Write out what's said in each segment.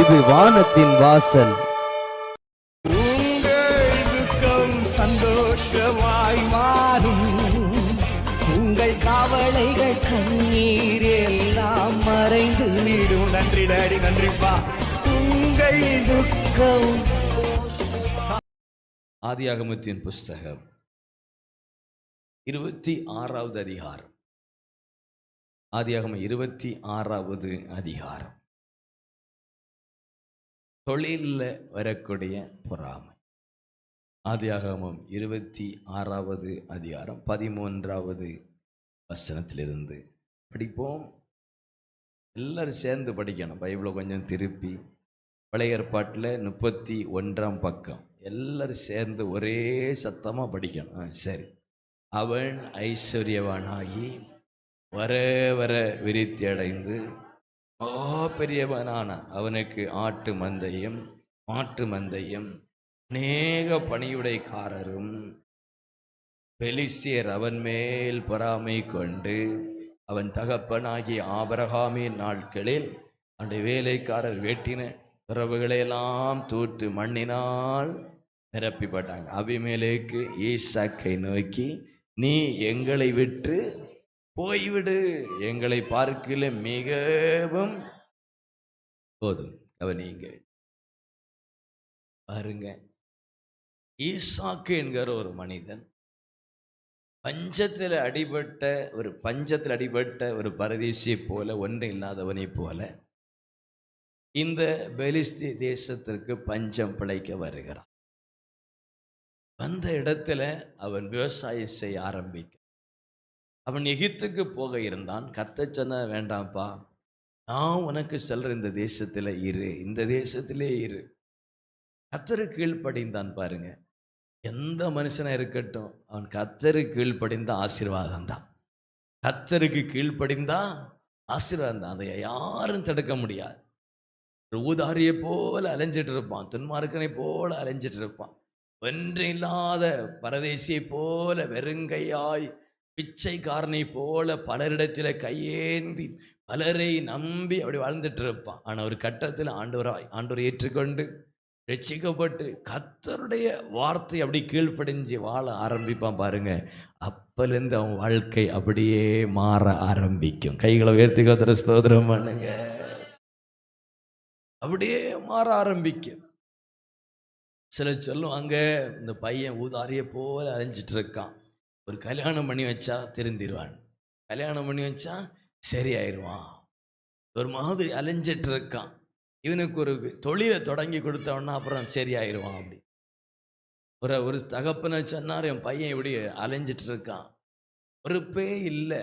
இது வானத்தின் வாசல். உங்கள் துக்கம் சந்தோஷமாய் மாறும், உங்கள் கவலைகள் கண்ணீர் எல்லாம் மறைந்து விடும். நன்றி டாடி, நன்றிப்பா. உங்கள் துக்கம். ஆதியாகமத்தின் புஸ்தகம் 26வது அதிகாரம். ஆதியாகமம் 26வது அதிகாரம். தொழிலில் வரக்கூடிய பொறாமை. ஆதியாகமம் 26வது அதிகாரம் 13வது வசனத்திலிருந்து படிப்போம். எல்லாரும் சேர்ந்து படிக்கணும். பைபிளை கொஞ்சம் திருப்பி பழைய ஏற்பாட்டில் 31ஆம் பக்கம் எல்லாரும் சேர்ந்து ஒரே சத்தமாக படிக்கணும். சரி. அவன் ஐஸ்வர்யவானாகி வர வர விருத்தி அடைந்து பெரியவனான அவனுக்கு ஆட்டு மந்தையும் மாட்டு மந்தையும் அநேக பணியுடைக்காரரும் பெலிஸ்தியர் அவன் மேல் பொறாமை கொண்டு அவன் தகப்பனாகிய ஆபிரகாமின் நாட்களில் அவனுடைய வேலைக்காரர் வெட்டின துறவுகளையெல்லாம் தூத்து மண்ணினால் நிரப்பிப்பட்டாங்க. அபிமெலேக்கு ஈசாக்கை நோக்கி, நீ எங்களை விட்டு போய்விடு, எங்களை பார்க்கல மிகவும் போதும். கவனிங்க பாருங்க, ஈசாக்கு என்கிற ஒரு மனிதன் பஞ்சத்தில் அடிபட்ட ஒரு பரதேசியை போல, ஒன்று இல்லாதவனை போல இந்த பெலிஸ்தி தேசத்திற்கு பஞ்சம் பிழைக்க வருகிறான். வந்த இடத்துல அவன் விவசாயம் செய்ய ஆரம்பிக்க. அவன் எகிப்துக்கு போக இருந்தான். கர்த்தர் சொன்ன, வேண்டாம்ப்பா, நான் உனக்கு சொல்ற இந்த தேசத்துல இரு, இந்த தேசத்திலே இரு. கர்த்தருக்கு கீழ்ப்படிந்தான். பாருங்க, எந்த மனுஷனா இருக்கட்டும், அவன் கர்த்தருக்கு கீழ்ப்படிந்த ஆசீர்வாதம் தான். கர்த்தருக்கு கீழ்ப்படிந்தா ஆசீர்வாதம் தான். அதை யாரும் தடுக்க முடியாது. ஒரு ஊதாரியை போல அலைஞ்சிட்டு இருப்பான், துன்மார்க்கனை போல அலைஞ்சிட்டு இருப்பான். ஒன்று இல்லாத பரதேசியை போல வெறுங்கையாய் பிச்சைக்காரனை போல பலரிடத்தில் கையேந்தி பலரை நம்பி அப்படி வாழ்ந்துட்டு இருப்பான். ஆனால் ஒரு கட்டத்தில் ஆண்டவரை ஏற்றுக்கொண்டு ரட்சிக்கப்பட்டு கர்த்தருடைய வார்த்தை அப்படி கீழ்ப்படிஞ்சு வாழ ஆரம்பிப்பான். பாருங்க, அப்பலேருந்து அவன் வாழ்க்கை அப்படியே மாற ஆரம்பிக்கும். கைகளை உயர்த்தி கர்த்தரை ஸ்தோத்திரம் பண்ணுங்க. அப்படியே மாற ஆரம்பிக்கும். சிலர் சொல்லுவாங்க, இந்த பையன் ஊதாரியை போல அலைஞ்சிட்டு இருக்கான், ஒரு கல்யாணம் பண்ணி வச்சா திருந்திடுவான், கல்யாணம் பண்ணி வச்சா சரியாயிருவான். ஒரு மாதிரி அலைஞ்சிட்டு இருக்கான், இவனுக்கு ஒரு தொழிலை தொடங்கி கொடுத்தவன்னா அப்புறம் சரியாயிருவான். அப்படி ஒரு தகப்பனை சொன்னார், என் பையன் இப்படி அலைஞ்சிட்டு இருக்கான், பொறுப்பே இல்லை,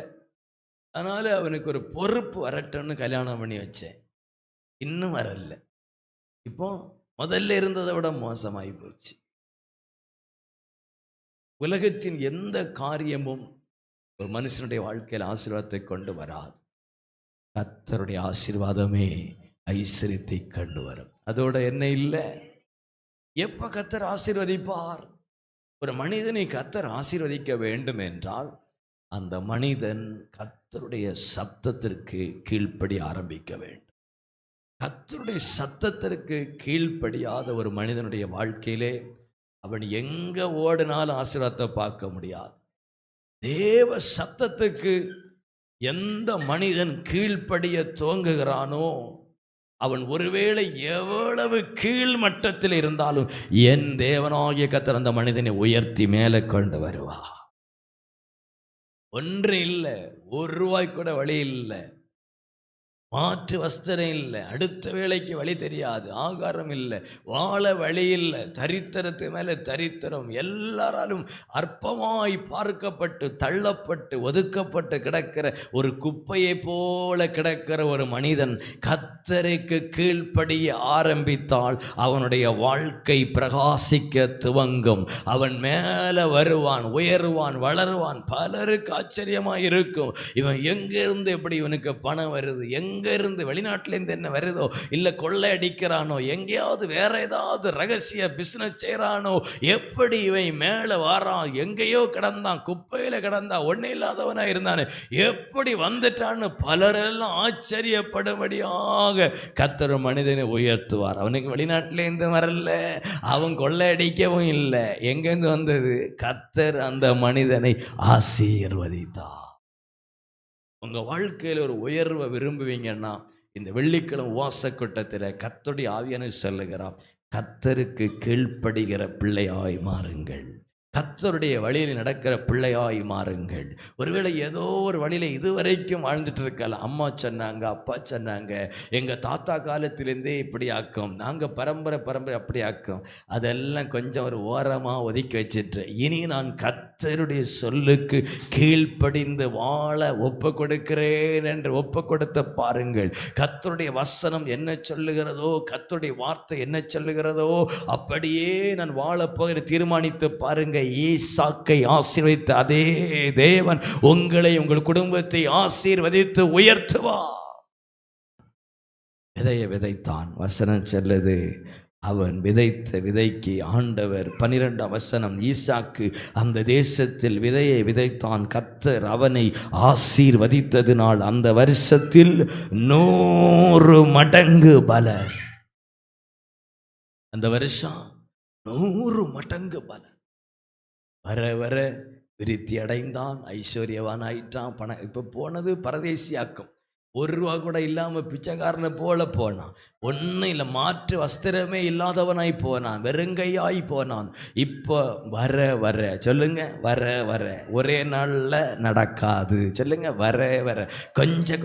அதனால அவனுக்கு ஒரு பொறுப்பு வரட்டும்னு கல்யாணம் பண்ணி வச்சேன். இன்னும் வரல. இப்போ முதல்ல இருந்ததை விட மோசமாகி போச்சு. உலகத்தின் எந்த காரியமும் ஒரு மனுஷனுடைய வாழ்க்கையில் ஆசீர்வாதத்தை கொண்டு வராது. கர்த்தருடைய ஆசீர்வாதமே ஐஸ்வர்யத்தை கொண்டு வரும். அதோட என்ன இல்லை, எப்ப கர்த்தர் ஆசீர்வதிப்பார்? ஒரு மனிதனை கர்த்தர் ஆசீர்வதிக்க வேண்டும் என்றால் அந்த மனிதன் கர்த்தருடைய சத்தத்திற்கு கீழ்ப்படி ஆரம்பிக்க வேண்டும். கர்த்தருடைய சத்தத்திற்கு கீழ்ப்படியாத ஒரு மனிதனுடைய வாழ்க்கையிலே அவன் எங்க ஓடினாலும் ஆசீர்வாதத்தை பார்க்க முடியாது. தேவ சத்தத்துக்கு எந்த மனிதன் கீழ்ப்படிய துவங்குகிறானோ அவன் ஒருவேளை எவ்வளவு கீழ் மட்டத்தில் இருந்தாலும் என் தேவனாகிய கர்த்தர் அந்த மனிதனை உயர்த்தி மேலே கொண்டு வருவா. ஒன்று இல்லை, ₹1 கூட வழி இல்லை, மாற்று வஸ்திரம் இல்லை, அடுத்த வேளைக்கு வழி தெரியாது, ஆகாரம் இல்லை, வாழ வழி இல்லை, தரித்திரத்து மேலே தரித்திரம், எல்லாராலும் அற்பமாய் பார்க்கப்பட்டு தள்ளப்பட்டு ஒதுக்கப்பட்டு கிடக்கிற ஒரு குப்பையை போல கிடக்கிற ஒரு மனிதன் கர்த்தருக்கு கீழ்ப்படிய ஆரம்பித்தால் அவனுடைய வாழ்க்கை பிரகாசிக்க துவங்கும். அவன் மேலே வருவான், உயருவான், வளருவான். பலருக்கு ஆச்சரியமாக இருக்கும், இவன் எங்கிருந்து எப்படி இவனுக்கு பணம் வருது, எங்கே இருந்து வெளிநாட்டிலேருந்து என்ன வருதோ, இல்லை கொள்ளை அடிக்கிறானோ, எங்கேயாவது வேற ஏதாவது ரகசிய பிஸ்னஸ் செய்கிறானோ, எப்படி இவன் மேலே வாரான், எங்கேயோ கிடந்தான், குப்பையில் கிடந்தான், ஒன்றும் இல்லாதவனாக இருந்தானே, எப்படி வந்துட்டான்னு பலரெல்லாம் ஆச்சரியப்படும்படியாக கர்த்தர் மனிதனை உயர்த்துவார். அவனுக்கு வெளிநாட்டிலேருந்து வரல, அவன் கொள்ளை அடிக்கவும் இல்லை, எங்கேருந்து வந்தது? கர்த்தர் அந்த மனிதனை ஆசீர்வதித்தார். உங்க வாழ்க்கையில் ஒரு உயர்வை விரும்புவீங்கன்னா இந்த வெள்ளிக்கிழமை உபவாச கூட்டத்தில் கர்த்தருடைய ஆவியானவர் சொல்லுகிறார், கர்த்தருக்கு கீழ்ப்படுகிற பிள்ளையாய் மாறுங்கள், கர்த்தருடைய வழியில் நடக்கிற பிள்ளையாய் மாறுங்கள். ஒருவேளை ஏதோ ஒரு வழியில் இதுவரைக்கும் வாழ்ந்துட்டு இருக்கலாம். அம்மா சொன்னாங்க, அப்பா சொன்னாங்க, எங்கள் தாத்தா காலத்திலேருந்தே இப்படி ஆக்கும், நாங்கள் பரம்பரை அப்படி ஆக்கும், அதெல்லாம் கொஞ்சம் ஒரு ஓரமாக ஒதுக்கி வச்சிட்டு இனி நான் கர்த்தருடைய சொல்லுக்கு கீழ்ப்படிந்து வாழ ஒப்பு கொடுக்கிறேன் என்று ஒப்பு கொடுத்த பாருங்கள். கர்த்தருடைய வசனம் என்ன சொல்லுகிறதோ, கர்த்தருடைய வார்த்தை என்ன சொல்லுகிறதோ அப்படியே நான் வாழப்போகிறேன் தீர்மானித்து பாருங்க. ஈசாக்கை ஆசீர்வதித்த அதே தேவன் உங்களை, உங்கள் குடும்பத்தை ஆசீர்வதித்து உயர்த்துவார். விதையை விதைத்தான், வசனம் சொல்லுது, அவன் விதைத்த விதைக்கு ஆண்டவர் 12ஆம் வசனம், ஈசாக்கு அந்த தேசத்தில் விதையை விதைத்தான், கர்த்தர் அவனை ஆசீர்வதித்ததினால் அந்த வருஷத்தில் 100 மடங்கு பலன். அந்த வருஷம் 100 மடங்கு பலன். வர வர விருத்தி அடைந்தான், ஐஸ்வர்யவான் ஆயிட்டான். பணம் இப்போ போனது பரதேசியாக்கும், 1 ரூபா கூட இல்லாமல் பிச்சைக்காரனை போல போனான். ஒன்றும் இல்லை, மாற்று வஸ்திரமே இல்லாதவனாய் போனான், வெறுங்கையாய் போனான். இப்போ வர வர சொல்லுங்க, வர வர ஒரே நாளில் நடக்காது சொல்லுங்க, வர வர கொஞ்சம்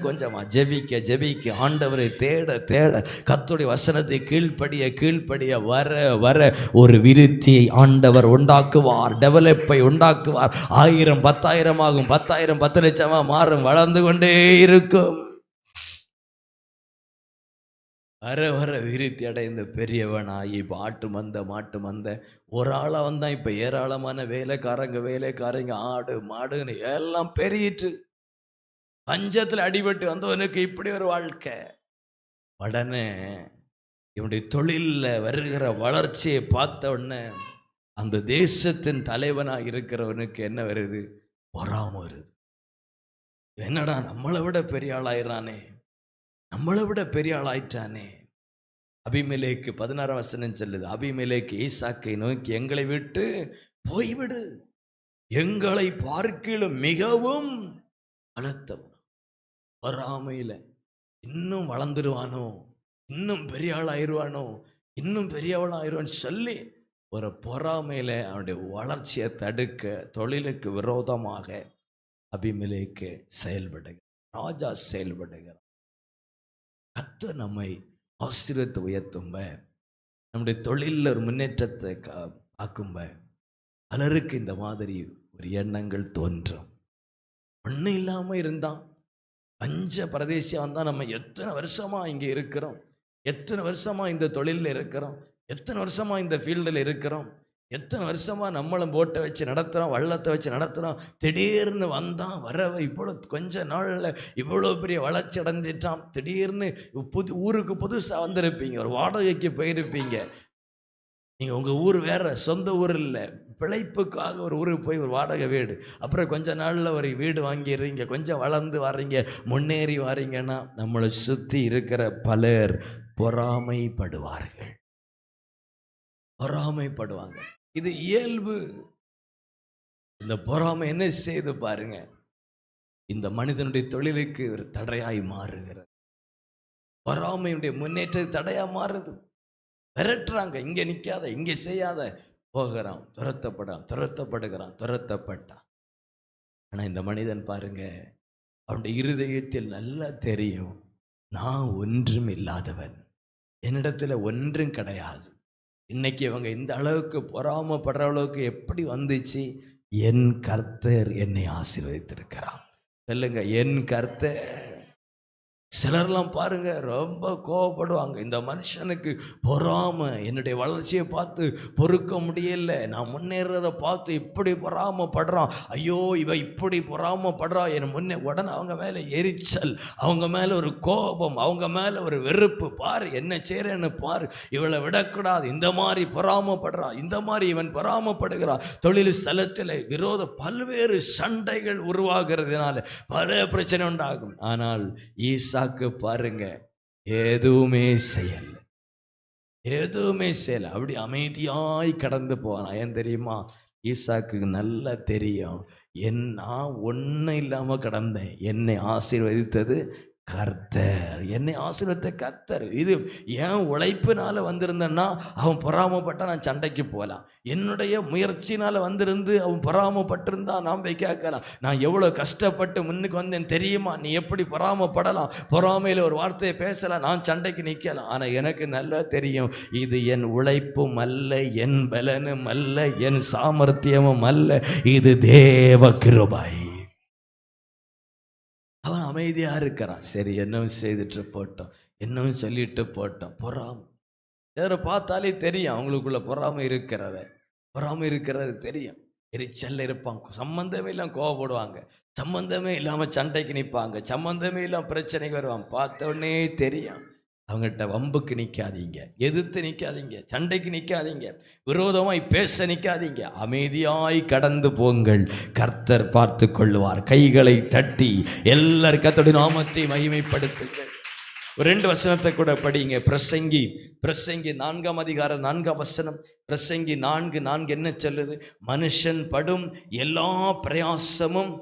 கொஞ்சமாக ஜெபிக்க ஜெபிக்க, ஆண்டவரை தேட தேட, கர்த்தருடைய வசனத்தை கீழ்ப்படிய வர வர ஒரு விருத்தியை ஆண்டவர் உண்டாக்குவார், டெவலப்பை உண்டாக்குவார். 1000 10,000 ஆகும், 10,000 10 லட்சமாக மாறும், வளர்ந்து கொண்டே இருக்கும். வர வர விருத்தி அடைந்த பெரியவனாகி மாட்டு மந்த ஒரு ஆளாக வந்தான். இப்போ ஏராளமான வேலைக்காரங்க ஆடு மாடுன்னு எல்லாம் பெருகிட்டு, பஞ்சத்தில் அடிபட்டு வந்தவனுக்கு இப்படி ஒரு வாழ்க்கை. உடனே இவனுடைய தொழிலில் வருகிற வளர்ச்சியை பார்த்த உடனே அந்த தேசத்தின் தலைவனாக இருக்கிறவனுக்கு என்ன வருது? பொறாமை வருது. என்னடா நம்மளை விட பெரிய ஆளாயிரானே, நம்மளை விட பெரிய ஆளாயிட்டானே. அபிமெலேக்கு 16ஆம் வசனம் சொல்லுது, அபிமெலேக்கு ஈசாக்கை நோக்கி, எங்களை விட்டு போய்விடு, எங்களை பார்க்கிலும் மிகவும் பலத்தவன். பொறாமையில இன்னும் வளர்ந்துருவானோ, இன்னும் பெரிய ஆளாயிருவானோ, இன்னும் பெரியவளாயிருவான்னு சொல்லி ஒரு பொறாமையில அவனுடைய வளர்ச்சியை தடுக்க தொழிலுக்கு விரோதமாக அபிமெலேக்கு செயல்படுகிறார், ராஜா செயல்படுகிறார். கர்த்தர் நம்மை ஆசீர்வதித்து உயர்த்தும்ப, நம்முடைய தொழிலில் ஒரு முன்னேற்றத்தை ஆக்கும்ப, பலருக்கு இந்த மாதிரி ஒரு எண்ணங்கள் தோன்றும். ஒன்றும் இல்லாமல் இருந்தான், பஞ்ச பிரதேசியாக வந்தால் நம்ம எத்தனை வருஷமாக இங்கே இருக்கிறோம், எத்தனை வருஷமாக இந்த தொழிலில் இருக்கிறோம், எத்தனை வருஷமாக இந்த ஃபீல்டில் இருக்கிறோம், எத்தனை வருஷமாக நம்மளும் போட்டை வச்சு நடத்துகிறோம், வள்ளத்தை வச்சு நடத்துகிறோம். திடீர்னு வந்தான், வரவை இவ்வளோ கொஞ்ச நாளில் இவ்வளோ பெரிய வளர்ச்சி அடைஞ்சிட்டான். திடீர்னு ஊருக்கு புதுசாக வந்திருப்பீங்க, ஒரு வாடகைக்கு போயிருப்பீங்க. நீங்கள் உங்கள் ஊர் வேறு, சொந்த ஊர் இல்லை, பிழைப்புக்காக ஒரு ஊருக்கு போய் ஒரு வாடகை வீடு, அப்புறம் கொஞ்ச நாளில் ஒரு வீடு வாங்கிடுறீங்க, கொஞ்சம் வளர்ந்து வர்றீங்க, முன்னேறி வாரீங்கன்னா நம்மளை சுற்றி இருக்கிற பலர் பொறாமைப்படுவார்கள், பொறாமைப்படுவாங்க. இது இயல்பு. இந்த பொறாமை என்ன செய்து பாருங்க, இந்த மனிதனுடைய தொழிலுக்கு ஒரு தடையாய் மாறுகிறது. பொறாமையுடைய முன்னேற்ற தடையா மாறுது. விரட்டுறாங்க, இங்கே நிற்காத, இங்கே செய்யாத, போகிறான், துரத்தப்பட்டான். ஆனால் இந்த மனிதன் பாருங்க, அவனுடைய இருதயத்தில் நல்லா தெரியும், நான் ஒன்றும் இல்லாதவன், என்னிடத்துல ஒன்றும் கிடையாது. இன்னைக்கு இவங்க இந்த அளவுக்கு பொறாமப்படுற அளவுக்கு எப்படி வந்துச்சு? என் கர்த்தர் என்னை ஆசீர்வதித்திருக்கிறார். சொல்லுங்க, என் கர்த்தர். சிலர்லாம் பாருங்க ரொம்ப கோவப்படுவாங்க. இந்த மனுஷனுக்கு பொறாமை, என்னுடைய வளர்ச்சியை பார்த்து பொறுக்க முடியல, நான் முன்னேறதை பார்த்து இப்படி பொறாமப்படுறான், ஐயோ இவ இப்படி பொறாமப்படுறா என் முன்னே. உடனே அவங்க மேலே எரிச்சல், அவங்க மேலே ஒரு கோபம், அவங்க மேலே ஒரு வெறுப்பு. பாரு என்ன செய்கிறேன்னு பாரு, இவளை விடக்கூடாது, இந்த மாதிரி பொறாமப்படுறா, இந்த மாதிரி இவன் பொறாமப்படுகிறான். தொழில் ஸ்தலத்தில் பல்வேறு சண்டைகள் உருவாகிறதுனால பல பிரச்சனை உண்டாகும். ஆனால் ஈசாக்கு பாருங்க எதுவுமே செய்யல, அப்படி அமைதியாய் கடந்து போவான். ஏன் தெரியுமா? ஈசாக்கு நல்லா தெரியும், நான் ஒன்றும் இல்லாமல் கடந்தேன், என்னை ஆசீர்வதித்தது கர்த்தர், என்னை ஆசீர்வதித்த கர்த்தர். இது என் உழைப்பினால வந்திருந்தேன்னா அவன் பொறாமப்பட்டால் நான் சண்டைக்கு போகலாம். என்னுடைய முயற்சினால் வந்திருந்து அவன் பொறாமப்பட்டிருந்தா நான் போய் கேட்கலாம், நான் எவ்வளோ கஷ்டப்பட்டு முன்னுக்கு வந்தேன் தெரியுமா, நீ எப்படி பொறாமப்படலாம், பொறாமையில் ஒரு வார்த்தையை பேசலாம், நான் சண்டைக்கு நிற்கலாம். ஆனால் எனக்கு நல்லா தெரியும், இது என் உழைப்பும் அல்ல, என் பலனும் அல்ல, என் சாமர்த்தியமும் அல்ல, இது தேவ கிருபை. அவன் அமைதியாக இருக்கிறான். சரி என்னவும் செய்துட்டு போட்டோம், என்னவும் சொல்லிட்டு போட்டோம். பொறாமை வேற பார்த்தாலே தெரியும் அவங்களுக்குள்ள பொறாமை இருக்கிறது தெரியும். எரிச்சல்ல இருப்பாங்க, சம்பந்தமே இல்லாமல் கோவப்படுவாங்க, சம்பந்தமே இல்லாமல் சண்டைக்கு நிற்பாங்க, சம்பந்தமே இல்லாமல் பிரச்சனைக்கு வருவாங்க. பார்த்த உடனே தெரியும். அவங்ககிட்ட வம்புக்கு நிற்காதீங்க, எதிர்த்து நிற்காதீங்க, சண்டைக்கு நிற்காதீங்க, விரோதமாய் பேச நிற்காதீங்க, அமைதியாய் கடந்து போங்கள், கர்த்தர் பார்த்து கொள்ளுவார். கைகளை தட்டி எல்லாரும் கர்த்தருடைய நாமத்தை மகிமைப்படுத்துங்கள். ஒரு 2 வசனத்தை கூட படிங்க. பிரசங்கி 4ஆம் அதிகாரம் 4ஆம் வசனம். பிரசங்கி 4:4 என்ன சொல்லுது? மனுஷன் படும் எல்லா பிரயாசமும்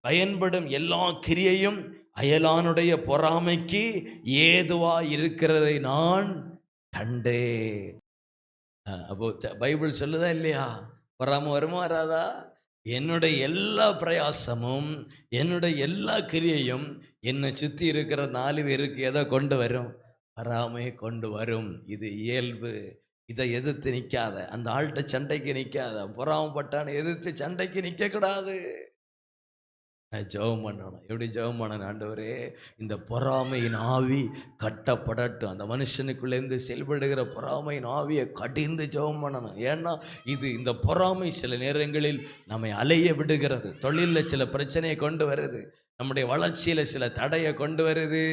பயன்படும் எல்லா கிரியையும் அயலானுடைய பொறாமைக்கு ஏதுவா இருக்கிறதை நான் கண்டேன். அப்போ பைபிள் சொல்லுதா இல்லையா? பொறாமை வருமா வராதா? என்னுடைய எல்லா பிரயாசமும் என்னுடைய எல்லா கிரியையும் என்னை சுற்றி இருக்கிற 4 பேருக்கு எதை கொண்டு வரும்? பொறாமையை கொண்டு வரும். இது இயல்பு. இதை எதிர்த்து நிற்காத, அந்த ஆள்கிட்ட சண்டைக்கு நிற்காத, பொறாமப்பட்டான எதிர்த்து சண்டைக்கு நிற்கக்கூடாது. ஜெபம் பண்ணணும். எப்படி ஜெபம் பண்ணணும்? ஆண்டவரே, இந்த பொறாமையின் ஆவி கட்டப்படட்டும். அந்த மனுஷனுக்குள்ளேருந்து செயல்படுகிற பொறாமையின் ஆவியை கடிந்து ஜெபம் பண்ணணும். ஏன்னா இந்த பொறாமை சில நேரங்களில் நம்மை அலைய விடுகிறது, தொழிலில் சில பிரச்சனையை கொண்டு வருது, நம்முடைய வளர்ச்சியில் சில தடையை கொண்டு வருது.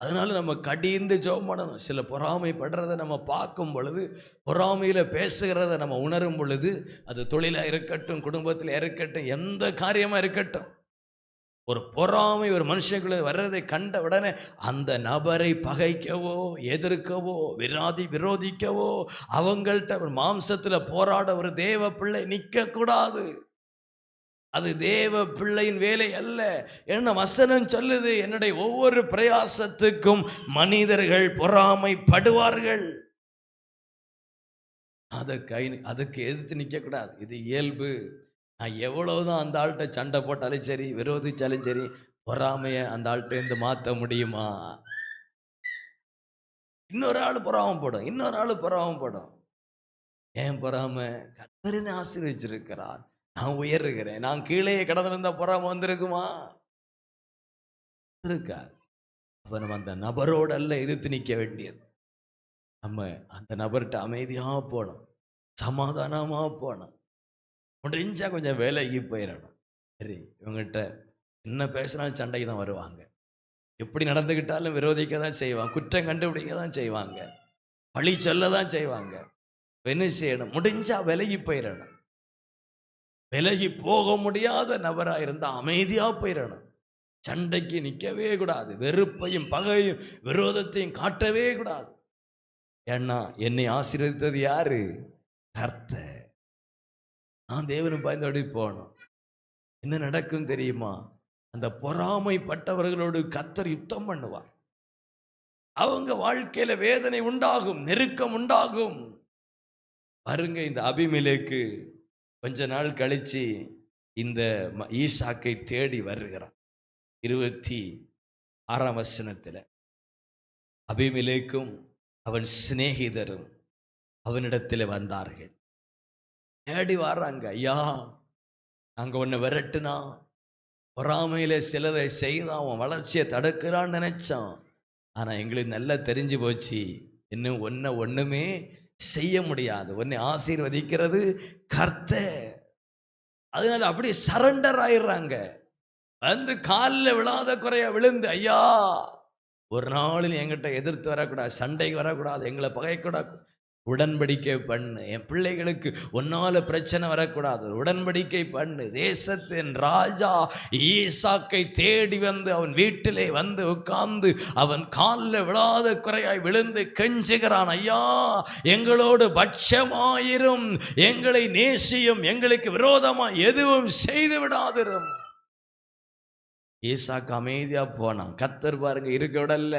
அதனால நம்ம கடிந்து ஜெபம் பண்ணணும். சில பொறாமைப்படுறதை நம்ம பார்க்கும் பொழுது, பொறாமையில் பேசுகிறத நம்ம உணரும் பொழுது, அது தொழிலாக இருக்கட்டும், குடும்பத்தில் இருக்கட்டும், எந்த காரியமாக இருக்கட்டும், ஒரு பொறாமை ஒரு மனுஷனுக்குள்ள வர்றதை கண்ட உடனே அந்த நபரை பகைக்கவோ எதிர்க்கவோ விரோதிக்கவோ அவங்கள்ட்ட ஒரு மாம்சத்தில் போராட ஒரு தேவ பிள்ளை நிற்கக்கூடாது. அது தேவ பிள்ளையின் வேலை அல்ல. என்ன வசனம் சொல்லுது? என்னுடைய ஒவ்வொரு பிரயாசத்துக்கும் மனிதர்கள் பொறாமைப்படுவார்கள். அதுக்கு எதிர்த்து நிற்கக்கூடாது. இது இயல்பு. நான் எவ்வளவுதான் அந்த ஆள்கிட்ட சண்டை போட்டாலும் சரி, விரோதிச்சாலும் சரி, பொறாமையை அந்த ஆள்கிட்ட இருந்து மாற்ற முடியுமா? இன்னொரு ஆள் பொறாமப்படும். ஏன் பொறாமை? கர்த்தரின் ஆசீர்வதிச்சிருக்கிறார், நான் உயர்கிறேன், நான் கீழே கடந்திருந்தா பொறாம வந்திருக்குமா? இருக்காது. அப்ப நம்ம அந்த நபரோடு அல்ல எதிர்த்து நிற்க வேண்டியது, நம்ம அந்த நபர்கிட்ட அமைதியாக போகணும், சமாதானமாக போகணும். முடிஞ்சா கொஞ்சம் விலகி போயிடணும். சரி, இவங்ககிட்ட என்ன பேசினாலும் சண்டைக்கு தான் வருவாங்க, எப்படி நடந்துக்கிட்டாலும் விரோதிக்க தான் செய்வாங்க, குற்றம் கண்டுபிடிக்க தான் செய்வாங்க, பழி சொல்ல தான் செய்வாங்க. என்ன செய்யணும்? முடிஞ்சா விலகி போயிடணும். விலகி போக முடியாத நபராக இருந்தால் அமைதியாக போயிடணும். சண்டைக்கு நிற்கவே கூடாது, வெறுப்பையும் பகையும் விரோதத்தையும் காட்டவே கூடாது. ஏன்னா என்னை ஆசீர்வதித்தது யாரு? கர்த்தர். நான் தேவனுக்கு பயந்தோடி போகணும். என்ன நடக்கும் தெரியுமா? அந்த பொறாமைப்பட்டவர்களோடு கர்த்தர் யுத்தம் பண்ணுவார். அவங்க வாழ்க்கையில வேதனை உண்டாகும், நெருக்கம் உண்டாகும். பாருங்க, இந்த அபிமெலேக்கு கொஞ்ச நாள் கழிச்சு இந்த ஈசாக்கை தேடி வருகிறான். 26ஆம் வசனத்தில் அபிமெலேக்கும் அவன் சிநேகிதரும் அவனிடத்தில் வந்தார்கள். தேடி வர்றாங்க. ஐயா, நாங்க உன்னை விரட்டுனா பொறாமையில சிலதை செய்து அவன் வளர்ச்சியை தடுக்கிறான்னு நினைச்சான். ஆனா எங்களுக்கு நல்லா தெரிஞ்சு போச்சு, இன்னும் ஒண்ணுமே செய்ய முடியாது. உன்னை ஆசீர்வதிக்கிறது கர்த்தர். அதனால அப்படியே சரண்டர் ஆயிடுறாங்க. வந்து காலில் விழாத குறைய விழுந்து, ஐயா ஒரு நாளில் என்கிட்ட எதிர்த்து வரக்கூடாது, சண்டைக்கு வரக்கூடாது, எங்களை பகைக்கூடாது, உடன்படிக்கை பண்ணு. என் பிள்ளைகளுக்கு ஒன்னால பிரச்சனை வரக்கூடாது, உடன்படிக்கை பண்ணு. தேசத்தின் ராஜா ஈசாக்கை தேடி வந்து அவன் வீட்டிலே வந்து உட்கார்ந்து அவன் காலில் விழாத குறையாய் விழுந்து கெஞ்சுகிறான், ஐயா எங்களோடு பட்சமாயிரும், எங்களை நேசியும், எங்களுக்கு விரோதமாய் எதுவும் செய்து விடாதிரும். ஈசாக்கு அமைதியா போனான். கர்த்தர் பாருங்க இருக்க விடல,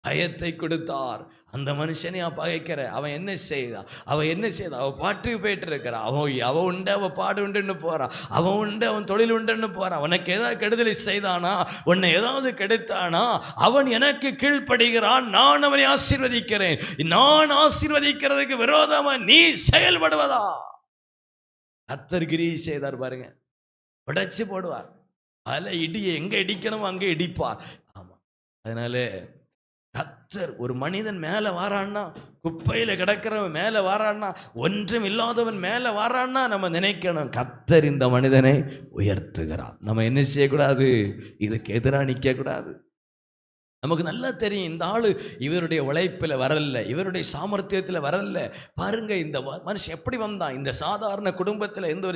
பயத்தை கொடுத்தார். அந்த மனுஷனையா பகைக்கிற அவன் என்ன செய்தான்? அவ பாட்டுக்கு போயிட்டு இருக்கிறான். அவன் உண்டு, அவ பாடு உண்டுன்னு போறான், அவன் உண்டு, அவன் தொழில் உண்டுன்னு போறான். உனக்கு ஏதாவது கெடுதலை செய்தானா, உன்னை ஏதாவது கெடுத்தானா, அவன் எனக்கு கீழ்ப்படுகிறான், நான் அவனை ஆசீர்வதிக்கிறேன். நான் ஆசீர்வதிக்கிறதுக்கு விரோதமா நீ செயல்படுவதா? கர்த்தர் கிரியை செய்தார் பாருங்க, உடைச்சு போடுவார். அதில் இடியை எங்கே இடிக்கணும் அங்கே இடிப்பார். ஆமாம், அதனால கர்த்தர் ஒரு மனிதன் மேலே வாரான்னா, குப்பையில் கிடக்கிறவன் மேலே வாரான்னா, ஒன்றும் இல்லாதவன் மேலே வாரான்னா நம்ம நினைக்கணும், கர்த்தர் இந்த மனிதனை உயர்த்துகிறான். நம்ம என்ன செய்யக்கூடாது? இதுக்கு எதிராக நிற்கக்கூடாது. நமக்கு நல்லா தெரியும், இந்த ஆள் இவருடைய உழைப்பில் வரல, இவருடைய சாமர்த்தியத்தில் வரல. பாருங்க இந்த மனுஷன் எப்படி வந்தான். இந்த சாதாரண குடும்பத்தில் எந்த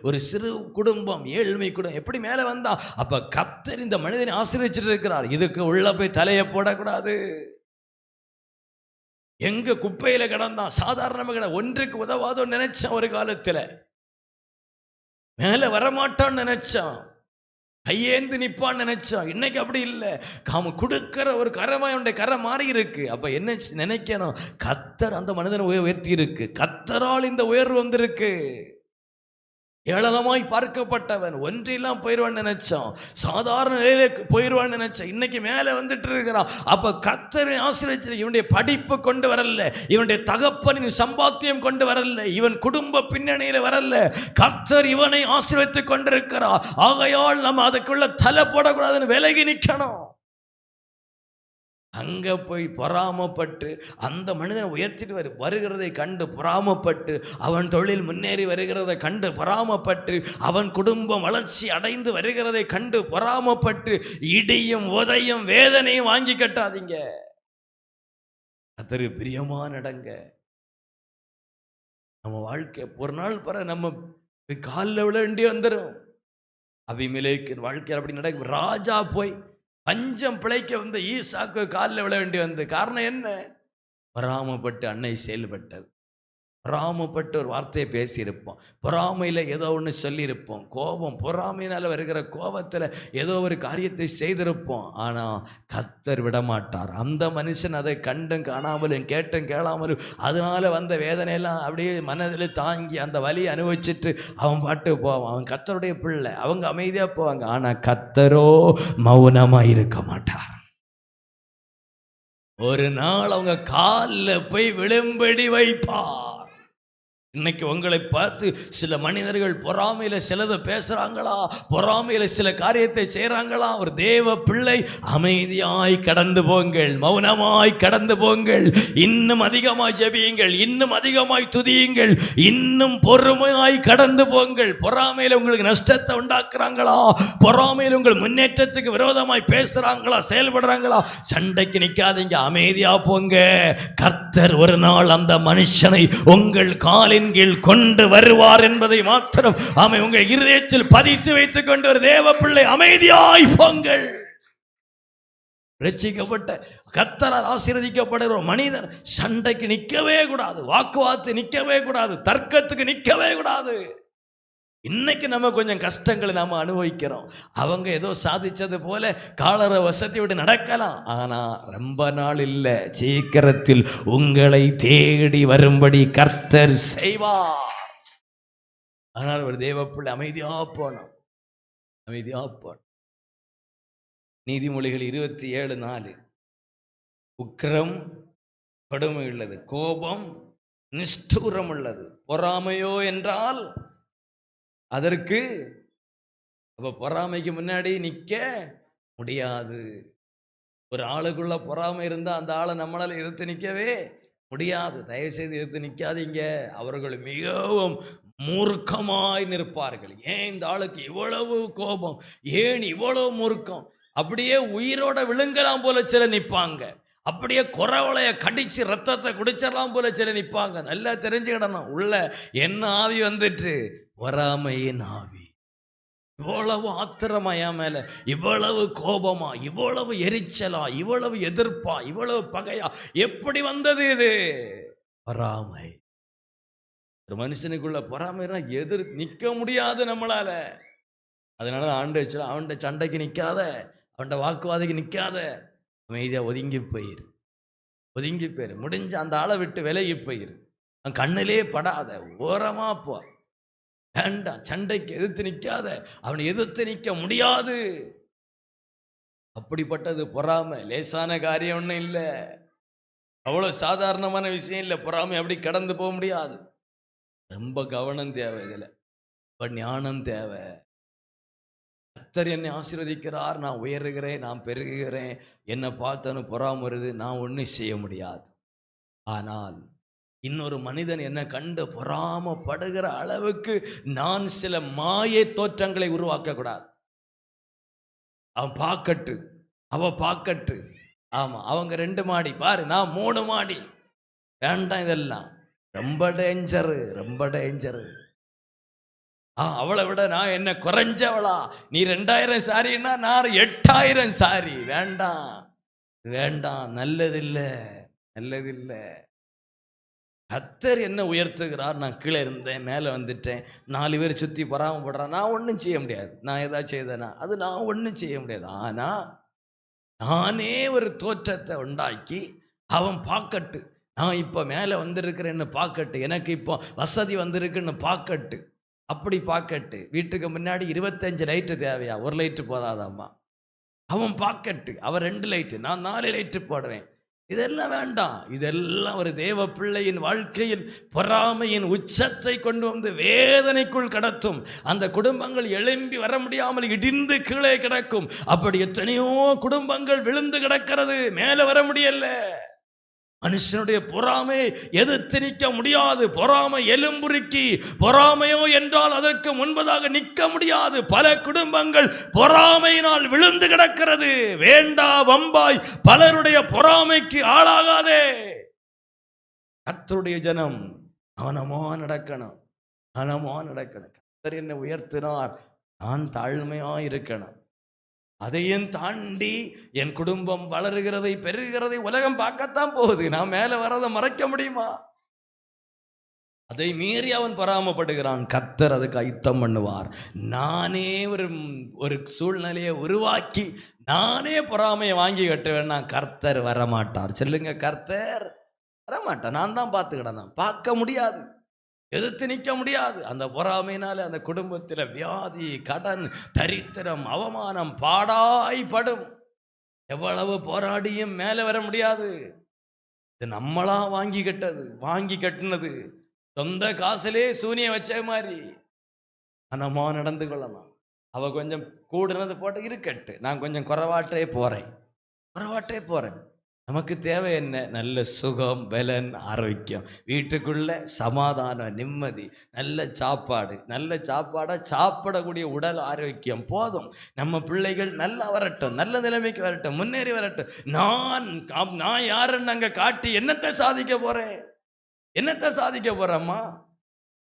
ஒரு சிறு குடும்பம், ஏழ்மை குடும்பம், எப்படி மேலே வந்தான்? அப்ப கர்த்தர் இந்த மனிதனை ஆசீர்வதிச்சிட்டு இருக்கிறார். இதுக்கு உள்ள போய் தலையை போடக்கூடாது. எங்க குப்பையில கிடந்தான், சாதாரணமாக ஒன்றுக்கு உதவாதோன்னு நினைச்சான், ஒரு காலத்துல மேல வரமாட்டான்னு நினைச்சான், கையேந்து நிப்பான்னு நினைச்சான். இன்னைக்கு அப்படி இல்லை, அவன் கொடுக்கிற ஒரு கரமாய் உடைய கரை மாறி இருக்கு. அப்ப என்ன நினைக்கணும்? கர்த்தர் அந்த மனிதனை உயர்த்தி இருக்கு, கர்த்தரால் இந்த உயர்வு வந்திருக்கு. ஏளனமாய் பார்க்கப்பட்டவன் ஒன்றிலாம் போயிடுவான்னு நினைச்சான், சாதாரண நிலையில போயிடுவான்னு நினைச்சான், இன்னைக்கு மேலே வந்துட்டு இருக்கிறான். அப்ப கர்த்தரை ஆசீர்வதிச்சு, இவனுடைய படிப்பு கொண்டு வரல, இவனுடைய தகப்பனின் சம்பாத்தியம் கொண்டு வரல, இவன் குடும்ப பின்னணியில வரல, கர்த்தர் இவனை ஆசீர்வதித்து கொண்டிருக்கிறார். ஆகையால் நம்ம அதுக்குள்ள தலை போடக்கூடாதுன்னு விலகி நிற்கணும். அங்க போய் பொறாமப்பட்டு அந்த மனிதனை உயர்த்திட்டு வருகிறதை கண்டு பொறாமப்பட்டு, அவன் தொழில் முன்னேறி வருகிறதை கண்டு பொறாமப்பட்டு, அவன் குடும்பம் வளர்ச்சி அடைந்து வருகிறதை கண்டு பொறாமப்பட்டு இடியும் உதையும் வேதனையும் வாங்கி கட்டாதீங்க. கர்த்தருக்கு பிரியமா நடங்க. நம்ம வாழ்க்கை ஒரு நாள் நம்ம காலில் விழ வேண்டி வந்துடும். அபிமெலேக்கின் வாழ்க்கையில் அப்படி நடக்கும். ராஜா போய் பஞ்சம் பிழைக்க வந்த ஈசாக்கு காலில் விழ வேண்டி வந்து, காரணம் என்ன? பொறாமப்பட்டு அன்னை செயல்பட்டது. பொறாமப்பட்டு ஒரு வார்த்தையை பேசியிருப்போம், பொறாமையில் ஏதோ ஒன்று சொல்லியிருப்போம், கோபம், பொறாமையினால் வருகிற கோபத்தில் ஏதோ ஒரு காரியத்தை செய்திருப்போம். ஆனால் கர்த்தர் விடமாட்டார். அந்த மனுஷன் அதை கண்டும் காணாமலும் கேட்டும் கேளாமலும் அதனால வந்த வேதனையெல்லாம் அப்படியே மனதில் தாங்கி அந்த வலியை அனுபவிச்சுட்டு அவன் பாட்டு போவான். அவன் கர்த்தருடைய பிள்ளை, அவங்க அமைதியாக போவாங்க. ஆனால் கர்த்தரோ மௌனமாக இருக்க மாட்டார். ஒரு நாள் அவங்க காலில் போய் விழும்படி வைப்பார். இன்னைக்கு உங்களை பார்த்து சில மனிதர்கள் பொறாமையில சிலதை பேசுறாங்களா, பொறாமையில சில காரியத்தை செய்றாங்களா? ஒரு தேவ பிள்ளை அமைதியாய் கடந்து போங்கள், மௌனமாய் கடந்து போங்கள், இன்னும் அதிகமாய் ஜெபியுங்கள், இன்னும் அதிகமாய் துதியுங்கள், இன்னும் பொறுமையாய் கடந்து போங்கள். பொறாமையில உங்களுக்கு நஷ்டத்தை உண்டாக்குறாங்களா, பொறாமையில உங்கள் முன்னேற்றத்துக்கு விரோதமாய் பேசுறாங்களா, செயல்படுறாங்களா? சண்டைக்கு நிற்காதீங்க, அமைதியா போங்க. கர்த்தர் ஒரு நாள் அந்த மனுஷனை உங்கள் காலின் கீழ் கொண்டு வருவார் என்பதை மாத்திரம் உங்கள் இருதயத்தில் பதித்து வைத்துக் கொண்டு ஒரு தேவ பிள்ளை அமைதியாய் போங்கள். ரட்சிக்கப்பட்ட கர்த்தரால் ஆசீர்வதிக்கப்படுகிற மனிதன் சண்டைக்கு நிற்கவே கூடாது, வாக்குவாதத்துக்கு நிற்கவே கூடாது, தர்க்கத்துக்கு நிற்கவே கூடாது. இன்னைக்கு நம்ம கொஞ்சம் கஷ்டங்களை நாம அனுபவிக்கிறோம். அவங்க ஏதோ சாதிச்சது போல காலர வசதியோடு நடக்கலாம். ஆனா ரொம்ப நாள் இல்லை, சீக்கிரத்தில் உங்களை தேடி வரும்படி கர்த்தர் செய்வார். அதனால் ஒரு தேவப்பிள்ளை அமைதியா போனோம், அமைதியா போனோம். நீதிமொழிகள் 27:4 உக்கிரம் கொடுமை உள்ளது, கோபம் நிஷ்டூரம் உள்ளது, பொறாமையோ என்றால் அதற்கு அப்போ பொறாமைக்கு முன்னாடி நிற்க முடியாது. ஒரு ஆளுக்குள்ள பொறாமை இருந்தால் அந்த ஆளை நம்மளால் எதிர்த்து நிற்கவே முடியாது. தயவுசெய்து எதிர்த்து நிற்காதீங்க. அவர்கள் மிகவும் மூர்க்கமாய் நிற்பார்கள். ஏன் இந்த ஆளுக்கு இவ்வளவு கோபம், ஏன் இவ்வளவு மூர்க்கம்? அப்படியே உயிரோட விழுங்கலாம் போல சில நிற்பாங்க. அப்படியே குறவளைய கடிச்சு ரத்தத்தை குடிச்சிடலாம் போல சில நிற்பாங்க. நல்லா தெரிஞ்சுக்கிடணும், உள்ள என்ன ஆவி வந்துட்டு? பொறாமையின் ஆவி. இவ்வளவு ஆத்திரமா என் மேல, இவ்வளவு கோபமா, இவ்வளவு எரிச்சலா, இவ்வளவு எதிர்ப்பா, இவ்வளவு பகையா, எப்படி வந்தது இது? பொறாமை. ஒரு மனுஷனுக்குள்ள பொறாமைனா எதிர் நிற்க முடியாது நம்மளால. அதனால ஆண்டு அவன்கிட்ட சண்டைக்கு நிற்காத, அவன்கிட்ட வாக்குவாதிக்கு நிற்காத, அமைதியா ஒதுங்கி போயிரு. ஒதுங்கி போயிரு. முடிஞ்ச அந்த ஆளை விட்டு விலகி போயிரு. அவன் கண்ணிலே படாத, ஓரமா போ. வேண்டாம், சண்டைக்கு எதிர்த்து நிற்காத, அவனை எதிர்த்து நிற்க முடியாது. அப்படிப்பட்டது பொறாமை. லேசான காரியம் ஒன்றும் இல்லை, அவ்வளோ சாதாரணமான விஷயம் இல்லை. பொறாமை அப்படி கடந்து போக முடியாது. ரொம்ப கவனம் தேவை, இதில் ரொம்ப ஞானம் தேவை. கர்த்தர் என்னை ஆசீர்வதிக்கிறார், நான் உயர்கிறேன், நான் பெருகுகிறேன், என்னை பார்த்தனு பொறாமை வருது, நான் ஒன்றும் செய்ய முடியாது. ஆனால் இன்னொரு மனிதன் என்னை கண்டு பொறாமப்படுகிற அளவுக்கு நான் சில மாயை தோற்றங்களை உருவாக்கக்கூடாது. அவன் பார்க்கட்டு, அவ பார்க்கட்டு. ஆமா, அவங்க 2 மாடி பாரு, நான் 3 மாடி. வேண்டாம், இதெல்லாம் ரொம்ப டேஞ்சரு, ரொம்ப டேஞ்சரு. அவளை விட நான் என்ன குறைஞ்சவளா? நீ 2000 சாரின்னா நான் 8000 சாரி. வேண்டாம், வேண்டாம், நல்லதில்லை, நல்லதில்லை. கர்த்தர் என்ன உயர்த்துகிறார். நான் கீழே இருந்தேன், மேலே வந்துட்டேன். 4 பேர் சுற்றி பொறாமப்படுறான், நான் ஒன்றும் செய்ய முடியாது. நான் ஏதாச்சும் செய்தேனா அது நான் ஒன்றும் செய்ய முடியாது. ஆனால் நானே ஒரு தோற்றத்தை உண்டாக்கி அவன் பார்க்கட்டு, நான் இப்போ மேலே வந்திருக்கிறேன்னு பார்க்கட்டு, எனக்கு இப்போ வசதி வந்திருக்குன்னு பார்க்கட்டு. அப்படி பார்க்கட்டு. வீட்டுக்கு முன்னாடி 25 லைட்டு தேவையா? 1 லைட்டு போதாதாம்மா? அவன் பார்க்கட்டு, அவன் 2 லைட்டு, நான் 4 லைட்டு போடுவேன். இதெல்லாம் வேண்டாம். இதெல்லாம் ஒரு தேவ பிள்ளையின் வாழ்க்கையில் பொறாமையின் உச்சத்தை கொண்டு வந்து வேதனைக்குள் கடத்தும். அந்த குடும்பங்கள் எழும்பி வர முடியாமல் இடிந்து கீழே கிடக்கும். அப்படி எத்தனையோ குடும்பங்கள் விழுந்து கிடக்கிறது, மேலே வர முடியல. மனுஷனுடைய பொறாமை எதிர்த்து நிற்க முடியாது. பொறாமை எலும்புருக்கி. பொறாமையோ என்றால் அதற்கு முன்பதாக நிற்க முடியாது. பல குடும்பங்கள் பொறாமையினால் விழுந்து கிடக்கிறது. வேண்டா வம்பாய் பலருடைய பொறாமைக்கு ஆளாகாதே. கர்த்தருடைய ஜனம் கவனமா நடக்கணும், கவனமா நடக்கணும். கர்த்தர் என்னை உயர்த்தினார், நான் தாழ்மையா இருக்கணும். அதையும் தாண்டி என் குடும்பம் வளருகிறதை பெருகிறதை உலகம் பார்க்கத்தான் போகுது. நான் மேலே வரதை மறைக்க முடியுமா? அதை மீறி அவன் பராமப்படுகிறான். கர்த்தர் அதுக்கு அயுத்தம் பண்ணுவார். நானே ஒரு சூழ்நிலையை உருவாக்கி நானே பொறாமையை வாங்கி கட்டுவேன்னா கர்த்தர் வரமாட்டார். சொல்லுங்க, கர்த்தர் வரமாட்டார். நான் தான் பார்த்துக்கிடணும். பார்க்க முடியாது, எதிர்த்து நிற்க முடியாது. அந்த பொறாமையினால அந்த குடும்பத்தில் வியாதி, கடன், தரித்திரம், அவமானம் பாடாய்படும். எவ்வளவு போராடியும் மேலே வர முடியாது. இது நம்மளா வாங்கி கட்டினது. சொந்த காசிலே சூனிய வச்ச மாதிரி. மனமா நடந்து கொள்ளலாம். அவ கொஞ்சம் கூடுனது போட்டு இருக்கட்டு, நான் கொஞ்சம் குறைவாட்டே போறேன். நமக்கு தேவை என்ன? நல்ல சுகம், பலன், ஆரோக்கியம், வீட்டுக்குள்ள சமாதானம், நிம்மதி, நல்ல சாப்பாடா சாப்பிடக்கூடிய உடல் ஆரோக்கியம் போதும். நம்ம பிள்ளைகள் நல்லா வரட்டும், நல்ல நிலைமைக்கு வரட்டும், முன்னேறி வரட்டும். நான் யாருன்னு அங்க காட்டி என்னத்தை சாதிக்க போறேம்மா?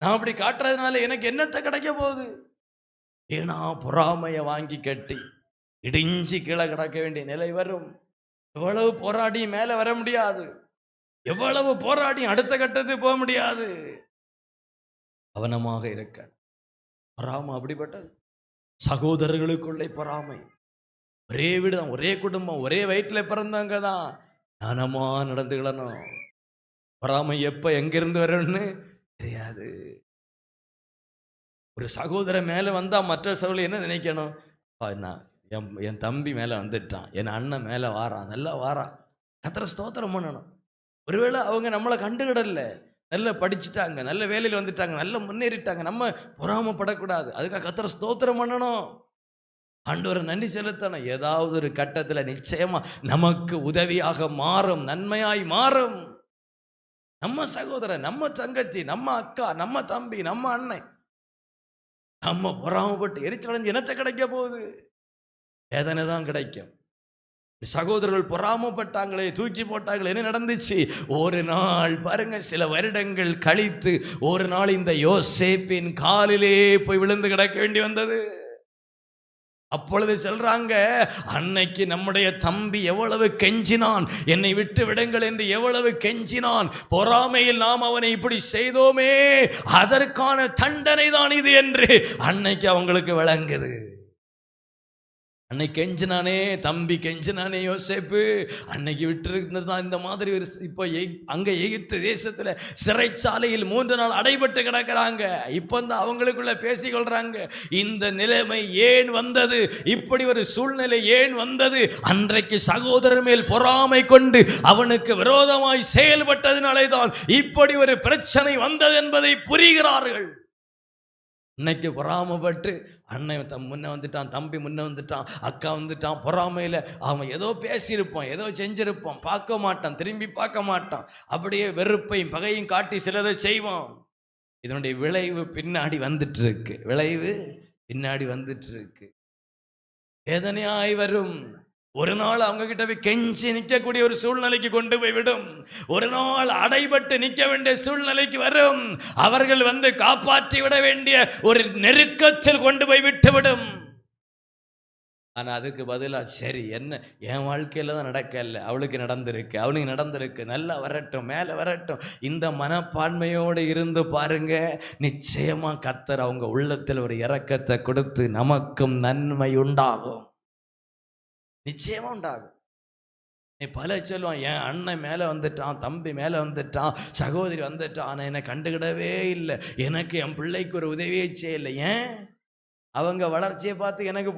நான் அப்படி காட்டுறதுனால எனக்கு என்னத்தை கிடைக்க போகுது? ஏன்னா பொறாமையை வாங்கி கட்டி இடிஞ்சு கீழே கிடக்க வேண்டிய நிலை வரும். எவ்வளவு போராடி மேலே வர முடியாது, எவ்வளவு போராடி அடுத்த கட்டத்துக்கு போக முடியாது. கவனமாக இருக்க. பொறாமை அப்படிப்பட்டது. சகோதரர்களுக்குள்ளே பொறாமை. ஒரே வீடுதான், ஒரே குடும்பம், ஒரே வயிற்றுல பிறந்தவங்க தான். ஞானமா நடந்துக்கிடணும். பொறாமை எப்ப எங்கிருந்து வரணும்னு தெரியாது. ஒரு சகோதரன் மேலே வந்தா மற்ற சகோதரர் என்ன நினைக்கணும்? என் தம்பி மேலே வந்துட்டான், என் அண்ணன் மேலே வாரான், நல்லா வாரான், கர்த்தரை ஸ்தோத்திரம் பண்ணணும். ஒருவேளை அவங்க நம்மளை கண்டுகிடல, நல்லா படிச்சுட்டாங்க, நல்ல வேலையில் வந்துட்டாங்க, நல்லா முன்னேறிட்டாங்க, நம்ம பொறாமப்படக்கூடாது. அதுக்காக கர்த்தரை ஸ்தோத்திரம் பண்ணணும். ஆண்டவரை நன்றி செலுத்தணும். ஏதாவது ஒரு கட்டத்தில் நிச்சயமா நமக்கு உதவியாக மாறும், நன்மையாய் மாறும். நம்ம சகோதரன், நம்ம தங்கச்சி, நம்ம அக்கா, நம்ம தம்பி, நம்ம அண்ணன், நம்ம பொறாமப்பட்டு எரிச்சலடைஞ்சு என்னத்தை கிடைக்க போகுது? வேதனை தான் கிடைக்கும். சகோதரர்கள் பொறாமப்பட்டாங்களே, தூக்கி போட்டாங்களே, என்ன நடந்துச்சு? ஒரு நாள் பாருங்க, சில வருடங்கள் கழித்து ஒரு நாள் இந்த யோசேப்பின் காலிலே போய் விழுந்து கிடக்க வேண்டி வந்தது. அப்பொழுது சொல்றாங்க, அன்னைக்கு நம்முடைய தம்பி எவ்வளவு கெஞ்சினான், என்னை விட்டு விடுங்கள் என்று எவ்வளவு கெஞ்சினான். பொறாமையில் நாம் அவனை இப்படி செய்தோமே, அதற்கான தண்டனை தான் இது என்று அன்னைக்கு அவங்களுக்கு விளங்குது. அன்னைக்கு கெஞ்சினானே தம்பி, கெஞ்சினானே யோசேப்பு, அன்னைக்கு விட்டு இருந்ததுதான் இந்த மாதிரி ஒரு. இப்போ அங்கே எகிப்து தேசத்தில் சிறைச்சாலையில் 3 நாள் அடைபட்டு கிடக்கிறாங்க. இப்போ தான் அவங்களுக்குள்ள பேசிக்கொள்றாங்க, இந்த நிலைமை ஏன் வந்தது, இப்படி ஒரு சூழ்நிலை ஏன் வந்தது? அன்றைக்கு சகோதரர் மேல் பொறாமை கொண்டு அவனுக்கு விரோதமாய் செயல்பட்டதினாலே தான் இப்படி ஒரு பிரச்சனை வந்தது என்பதை புரிகிறார்கள். இன்னைக்கு பொறாமப்பட்டு அண்ணன் முன்ன வந்துட்டான், தம்பி முன்ன வந்துட்டான், அக்கா வந்துட்டான், பொறாமையில் அவன் ஏதோ பேசியிருப்பான், ஏதோ செஞ்சிருப்பான், பார்க்க மாட்டான், திரும்பி பார்க்க மாட்டான், அப்படியே வெறுப்பையும் பகையும் காட்டி சிலதை செய்வான். இதனுடைய விளைவு பின்னாடி வந்துட்டு இருக்கு, விளைவு பின்னாடி வந்துட்டு இருக்கு. வேதனையாய் வரும். ஒரு நாள் அவங்க கிட்ட போய் கெஞ்சி நிற்கக்கூடிய ஒரு சூழ்நிலைக்கு கொண்டு போய் விடும். ஒரு நாள் அடைபட்டு நிற்க வேண்டிய சூழ்நிலைக்கு வரும். அவர்கள் வந்து காப்பாற்றி விட வேண்டிய ஒரு நெருக்கத்தில் கொண்டு போய் விட்டுவிடும். ஆனால் அதுக்கு பதிலாக சரி, என்ன என் வாழ்க்கையில் தான் நடக்கல, அவளுக்கு நடந்திருக்கு, அவனுக்கு நடந்திருக்கு, நல்லா வரட்டும், மேலே வரட்டும், இந்த மனப்பான்மையோடு இருந்து பாருங்க, நிச்சயமாக கர்த்தர் அவங்க உள்ளத்தில் ஒரு இரக்கத்தை கொடுத்து நமக்கும் நன்மை உண்டாகும், நிச்சயமா உண்டாகும். நீ பல சொல்லுவான், என் அண்ணன் மேலே வந்துட்டான், தம்பி மேலே வந்துட்டான், சகோதரி வந்துட்டான், ஆனால் என்னை கண்டுக்கிடவே இல்லை, எனக்கு என் பிள்ளைக்கு ஒரு உதவியே செய்யலை. ஏன்? அவங்க வளர்ச்சியை பார்த்து எனக்கு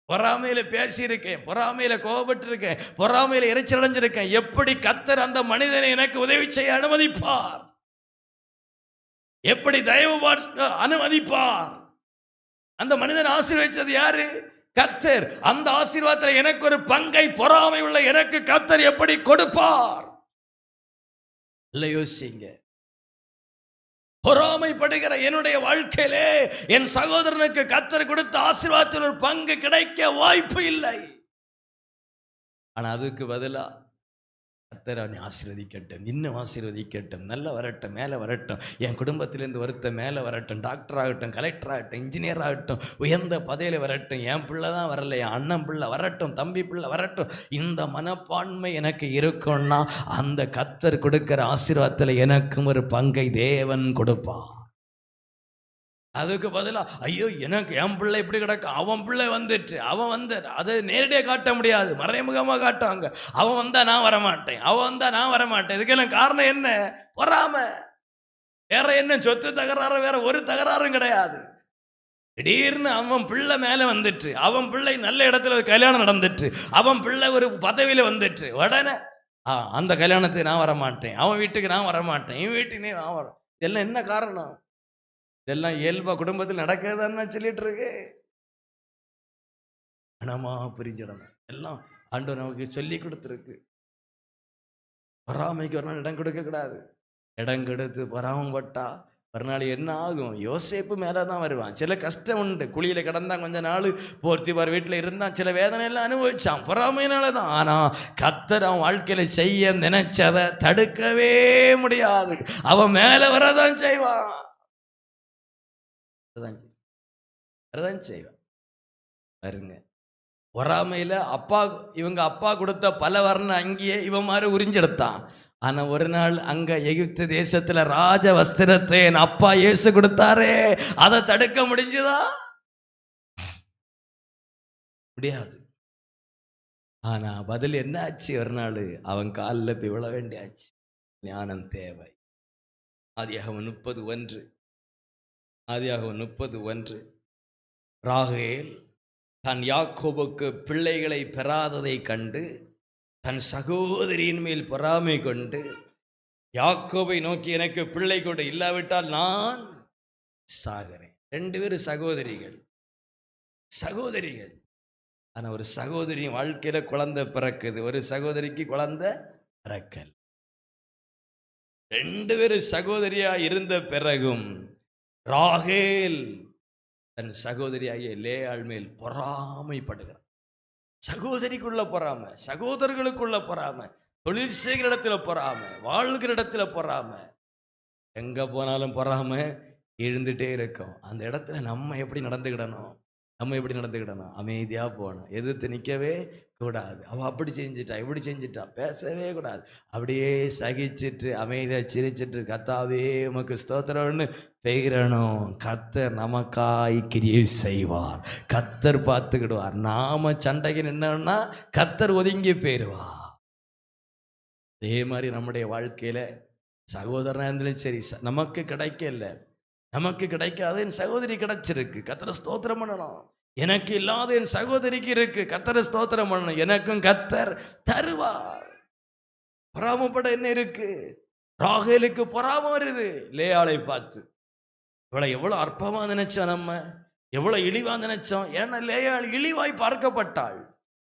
பொறாமையில பேசியிருக்கேன், பொறாமையில கோபப்பட்டு இருக்கேன், பொறாமையில எரிச்சல் அடைஞ்சிருக்கேன். எப்படி கர்த்தர் அந்த மனிதனை எனக்கு உதவி செய்ய அனுமதிப்பார்? எப்படி தயவு பார்க்க அனுமதிப்பார்? அந்த மனிதன் ஆசீர்வதிச்சது யாரு? கர்த்தர். அந்த ஆசீர்வாதத்தில் எனக்கு ஒரு பங்கை பொறாமை உள்ள எனக்கு கர்த்தர் எப்படி கொடுப்பார்? இல்லை, யோசிங்க. பொறாமைப்படுகிற என்னுடைய வாழ்க்கையிலே என் சகோதரனுக்கு கர்த்தர் கொடுத்த ஆசீர்வாதத்தில் ஒரு பங்கு கிடைக்க வாய்ப்பு இல்லை. ஆனா அதுக்கு பதிலா கர்த்தர் அவனை ஆசீர்வதிக்கட்டும், இன்னும் ஆசீர்வதிக்கட்டும், நல்லா வரட்டும், மேலே வரட்டும், என் குடும்பத்திலேருந்து வருத்த மேலே வரட்டும், டாக்டர் ஆகட்டும், கலெக்டர் ஆகட்டும், இன்ஜினியர் ஆகட்டும், உயர்ந்த பதவியில் வரட்டும், என் பிள்ளை தான் வரல, என் அண்ணன் பிள்ளை வரட்டும், தம்பி பிள்ளை வரட்டும், இந்த மனப்பான்மை எனக்கு இருக்கும்னா அந்த கர்த்தர் கொடுக்கிற ஆசீர்வாதத்தில் எனக்கும் ஒரு பங்கை தேவன் கொடுப்பார். அதுக்கு பதிலாக ஐயோ எனக்கு என் பிள்ளை இப்படி கிடக்கு, அவன் பிள்ளை வந்துட்டு, அவன் வந்து அதை நேரடியாக காட்ட முடியாது, மறைமுகமாக காட்டுவாங்க. அவன் வந்தா நான் வரமாட்டேன், அவன் வந்தா நான் வரமாட்டேன். இதுக்கெல்லாம் காரணம் என்ன? பொறாமை. வேற என்ன? சொத்து தகராறு, வேற ஒரு தகராறும் கிடையாது. திடீர்னு அவன் பிள்ளை மேலே வந்துட்டு, அவன் பிள்ளை நல்ல இடத்துல கல்யாணம் நடந்துட்டு, அவன் பிள்ளை ஒரு பதவியில் வந்துட்டு, உடனே அந்த கல்யாணத்துக்கு நான் வரமாட்டேன், அவன் வீட்டுக்கு நான் வரமாட்டேன், இவன் வீட்டுக்கு நான் வர. இதெல்லாம் என்ன காரணம்? இதெல்லாம் இயல்பா குடும்பத்தில் நடக்குதுன்னு சொல்லிட்டு இருக்கு. மனமா புரிஞ்சிடணும். எல்லாம் ஆண்டவர் நமக்கு சொல்லி கொடுத்துருக்கு. பொறாமைக்கு ஒரு நாள் இடம் கொடுக்க கூடாது. இடம் கொடுத்து பொறாமப்பட்டா ஒரு நாள் என்ன ஆகும்? யோசேப்பு மேலே தான் வருவான். சில கஷ்டம் உண்டு. குழியில கிடந்தான், கொஞ்ச நாள் போர்த்திபார் வீட்டில் இருந்தான், சில வேதனை எல்லாம் அனுபவிச்சான், பொறாமையினால தான். ஆனால் கர்த்தர் அவன் வாழ்க்கையில செய்ய நினைச்சதை தடுக்கவே முடியாது. அவன் மேலே வரதான் செய்வான், செய்வான். பாருங்க, பொறாமையில இவங்க அப்பா கொடுத்த பல வர்ண அங்கேயே இவன் மாதிரி உறிஞ்செடுத்தான். ஆனா ஒரு நாள் அங்க எகிப்து தேசத்துல ராஜ வஸ்திரத்தை என் அப்பா இயேசு கொடுத்தாரே, அதை தடுக்க முடிஞ்சதா? முடியாது. ஆனா பதில் என்ன ஆச்சு? ஒரு நாள் அவன் காலில் போய் விழ வேண்டியாச்சு. ஞானம் தேவை. ஆதியாகமம் 30:1 ராகேல் தன் யாக்கோபுக்கு பிள்ளைகளை பெறாததை கண்டு தன் சகோதரியின் மேல் பொறாமை கொண்டு யாக்கோபை நோக்கி, எனக்கு பிள்ளை கொண்டு, இல்லாவிட்டால் நான் சாகிறேன். 2 பேரும் சகோதரிகள். சகோதரிகள். ஆனா ஒரு சகோதரி வாழ்க்கையில குழந்தை பிறக்குது, ஒரு சகோதரிக்கு குழந்தை பிறக்கல். 2 பேரும் சகோதரியா இருந்த பிறகும் ராகேல் தன் சகோதரியாகிய லேயாள் மேல் பொறாமைப்படுகிறார். சகோதரிக்குள்ள பொறாமை, சகோதரர்களுக்குள்ள பொறாமை, தொழில் செய்கிற இடத்துல பொறாமை, வாழ்கிற இடத்துல பொறாமை, எங்க போனாலும் பொறாமை எழுந்துட்டே இருக்கும். அந்த இடத்துல நம்ம எப்படி நடந்துக்கிடணும்? அமைதியா போகணும், எதிர்த்து நிற்கவே கூடாது. அவள் அப்படி செஞ்சுட்டா, இப்படி செஞ்சுட்டா, பேசவே கூடாது. அப்படியே சகிச்சிட்டு அமைதியா சிரிச்சிட்டு கர்த்தாவே உமக்கு ஸ்தோத்திரம்னு பெயரணும். கர்த்தர் நமக்காய் கிரியை செய்வார், கர்த்தர் பார்த்துக்கிடுவார். நாம சண்டைக்கு நின்னோம்னா கர்த்தர் ஒதுங்கி போயிடுவார். அதே மாதிரி நம்முடைய வாழ்க்கையில சகோதரனா இருந்தாலும் சரி, நமக்கு கிடைக்கல, நமக்கு கிடைக்காத என் சகோதரி கிடைச்சிருக்கு, கர்த்தரை ஸ்தோத்திரம் பண்ணணும். எனக்கு இல்லாத என் சகோதரிக்கு இருக்கு, கர்த்தரை ஸ்தோத்திரம் பண்ணணும். எனக்கும் கர்த்தர் தருவார். பொறாமப்பட என்ன இருக்கு? ராகேலுக்கு பொறாம வருது லேயாளை பார்த்து. இவளை எவ்வளவு அற்பமா நினைச்சோம், நம்ம எவ்வளவு இழிவா நினைச்சோம். ஏன்னா லேயாள் இழிவாய் பார்க்கப்பட்டாள்,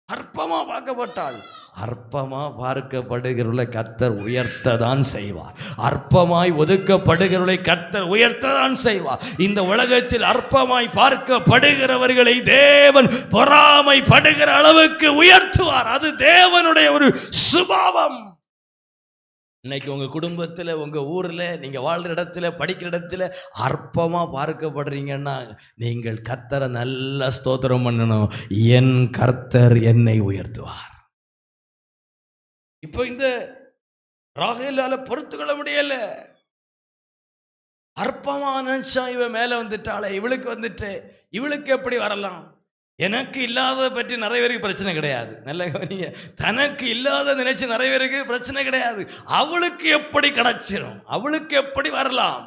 அற்பமா பார்க்கப்பட்டாள். அற்பமா பார்க்கப்படுகிறவர்களை கர்த்தர் உயர்த்ததான் செய்வார். அற்பமாய் ஒதுக்கப்படுகிறவர்களை கர்த்தர் உயர்த்ததான் செய்வார். இந்த உலகத்தில் அற்பமாய் பார்க்கப்படுகிறவர்களை தேவன் பொறாமைப்படுகிற அளவுக்கு உயர்த்துவார். அது தேவனுடைய ஒரு சுபாவம். இன்னைக்கு உங்க குடும்பத்துல, உங்க ஊர்ல, நீங்க வாழ்ற இடத்துல, படிக்கிற இடத்துல அற்பமா பார்க்கப்படுறீங்கன்னா நீங்கள் கர்த்தரை நல்லா ஸ்தோத்திரம் பண்ணணும். என் கர்த்தர் என்னை உயர்த்துவார். இப்போ இந்த ராகேலால பொறுத்துக்கொள்ள முடியல. அற்பமா நினைச்சா இவன் மேல வந்துட்டாளே, இவளுக்கு வந்துட்டு இவளுக்கு எப்படி வரலாம்? எனக்கு இல்லாத பற்றி நிறைய பேருக்கு பிரச்சனை கிடையாது. நல்ல கவனிங்க, தனக்கு இல்லாத நினைச்சு நிறைய பேருக்கு பிரச்சனை கிடையாது. அவளுக்கு எப்படி கிடைச்சிடும்? அவளுக்கு எப்படி வரலாம்?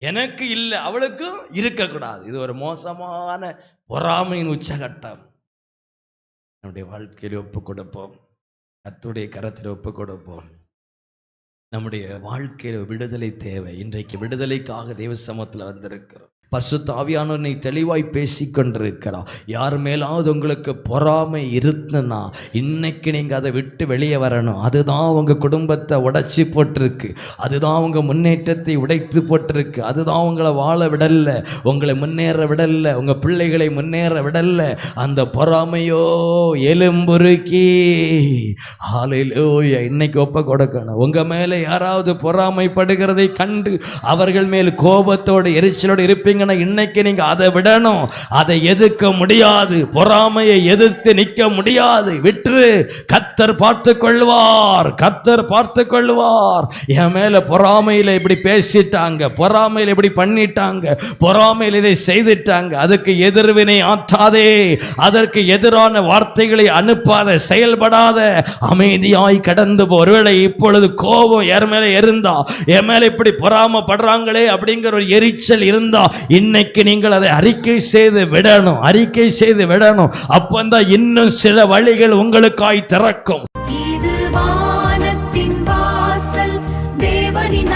எனக்கு இல்லை, அவளுக்கும் இருக்கக்கூடாது. இது ஒரு மோசமான பொறாமையின் உச்சகட்டம். நம்முடைய வாழ்க்கையில் ஒப்பு கொடுப்போம், கர்த்தருடைய கரத்தில் ஒப்பு கொடுப்போம். நம்முடைய வாழ்க்கையில் விடுதலை தேவை. இன்றைக்கு விடுதலைக்காக தேவ சமூகத்தில் வந்திருக்கிறோம். பரிசுத்த ஆவியானவர் நீ தெளிவாய் பேசிக்கொண்டிருக்கிறார். யார் மேலாவது உங்களுக்கு பொறாமை இருந்துன்னா இன்னைக்கு நீங்கள் அதை விட்டு வெளியே வரணும். அதுதான் உங்கள் குடும்பத்தை உடைச்சி போட்டிருக்கு, அதுதான் உங்கள் முன்னேற்றத்தை உடைத்து போட்டிருக்கு, அதுதான் உங்களை வாழ விடலை, உங்களை முன்னேற விடலை, உங்கள் பிள்ளைகளை முன்னேற விடலை. அந்த பொறாமையோ எலும்புருக்கி ஹல்லேலூயா இன்னைக்கு ஒப்ப கொடுக்கணும். உங்கள் மேலே யாராவது பொறாமைப்படுகிறதை கண்டு அவர்கள் மேல் கோபத்தோடு எரிச்சலோடு இருப்பீங்க. இன்னைக்கு நீங்க அதை விடணும். அதை எதிர்க்க முடியாது, பொறாமையை எதிர்த்து நிற்க முடியாது. விட்டு கர்த்தர் பார்த்து கொள்வார், கர்த்தர் பார்த்து கொள்வார். என் மேல பொறாமையில இப்படி பேசிட்டாங்க, பொறாமையில இப்படி பண்ணிட்டாங்க, பொறாமையில இதை செய்துட்டாங்க, அதுக்கு எதிர்வினை ஆற்றாதே, அதற்கு எதிரான வார்த்தைகளை அனுப்பாத, செயல்படாத, அமைதியாய் கடந்து போ. ஒருவேளை இப்பொழுது கோபம் என் மேல இருந்தா, என் மேல இப்படி பொறாமைப்படுறாங்களே அப்படிங்கிற ஒரு எரிச்சல் இருந்தா இன்னைக்கு நீங்கள் அதை அறிக்கை செய்து விடணும், அறிக்கை செய்து விடணும். அப்பந்தான் இன்னும் சில வழிகள் உங்களுக்காய் திறக்கும். இது வானத்தின் வாசல், தேவனின்